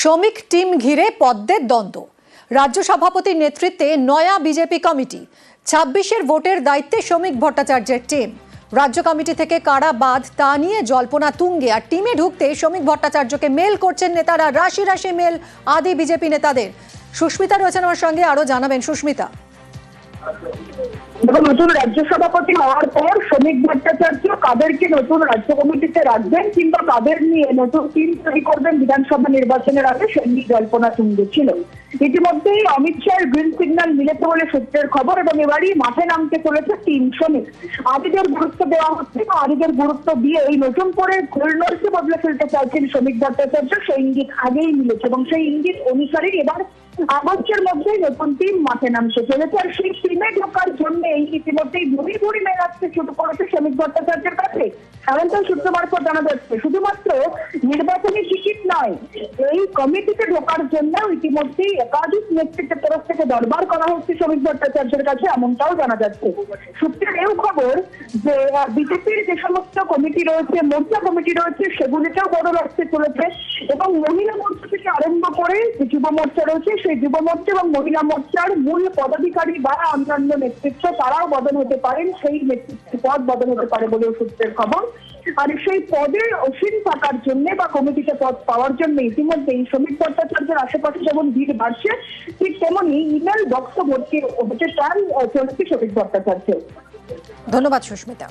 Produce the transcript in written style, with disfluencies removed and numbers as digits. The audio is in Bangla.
শ্রমিক টিম ঘিরে পদ্মের দ্বন্দ্ব। রাজ্য সভাপতির নেতৃত্বে নয়া বিজেপি কমিটি, 26-এর ভোটের দায়িত্বে শ্রমিক ভট্টাচার্যের টিম। রাজ্য কমিটি থেকে কারা বাদ তা নিয়ে জল্পনা তুঙ্গে, আর টিমে ঢুকতে শ্রমিক ভট্টাচার্যকে মেল করছেন নেতারা। রাশি রাশি মেল আদি বিজেপি নেতাদের। সুস্মিতা রয়েছেন আমার সঙ্গে, আরো জানাবেন সুস্মিতা। নতুন রাজ্য সভাপতি হওয়ার পর শ্রমিক ভট্টাচার্য কাদেরকে নতুন রাজ্য কমিটিতে রাখবেন কিংবা কাদের নিয়ে নতুন টিম তৈরি করবেন বিধানসভা নির্বাচনের আগে, সেই নিয়ে জল্পনা তুঙ্গে ছিল। ইতিমধ্যেই অমিত শাহের গ্রিন সিগন্যাল মিলেছে বলে সূত্রের খবর, এবং এবারই মাঠে নামতে চলেছে টিম শ্রমিক। আদিদের গুরুত্ব দেওয়া হচ্ছে না, আদিদের গুরুত্ব দিয়ে এই নতুন করে ঘূর্ণরকে বদলে ফেলতে চাইছেন শ্রমিক ভট্টাচার্য। সেই ইঙ্গিত আগেই মিলেছে এবং সেই ইঙ্গিত অনুসারেই এবার আগস্টের মধ্যেই নতুন টিম মাঠে নামতে চলেছে। আর সেই টিমে ঢোকার জন্য ইতিমধ্যেই ভুড়ি ভুড়ি মেল আসতে শুরু করেছে শ্রমিক ভট্টাচার্যের কাছে। এমনটাই সূত্র মারফত জানা যাচ্ছে। শুধুমাত্র নির্বাচনী টিকিট নয়, এই কমিটিতে ঢোকার জন্য ইতিমধ্যেই একাধিক নেতৃত্বের তরফ থেকে দরবার করা হচ্ছে শ্রমিক ভট্টাচার্যের কাছে, এমনটাও জানা যাচ্ছে। সূত্রের এও খবর যে বিজেপির যে সমস্ত কমিটি রয়েছে, মোর্চা কমিটি রয়েছে, সেগুলিকেও বদল আসতে চলেছে। এবং মহিলা মোর্চা থেকে আরম্ভ করে যে যুব মোর্চা রয়েছে, সেই যুব মোর্চা এবং মহিলা মোর্চার মূল পদাধিকারী বা অন্যান্য নেতৃত্ব তারাও বদল হতে পারেন, সেই নেতৃত্বের পদ বদল হতে পারে বলেও সূত্রের খবর। আর সেই পদে অসীম থাকার জন্য বা কমিটিতে পদ পাওয়ার জন্য ইতিমধ্যেই শ্রমিক ভট্টাচার্যের আশেপাশে যেমন ভিড় বাড়ছে, ঠিক তেমনি ইমেল বক্স ভর্তি হতে চান চলছে শ্রমিক ভট্টাচার্য। ধন্যবাদ সুস্মিতা।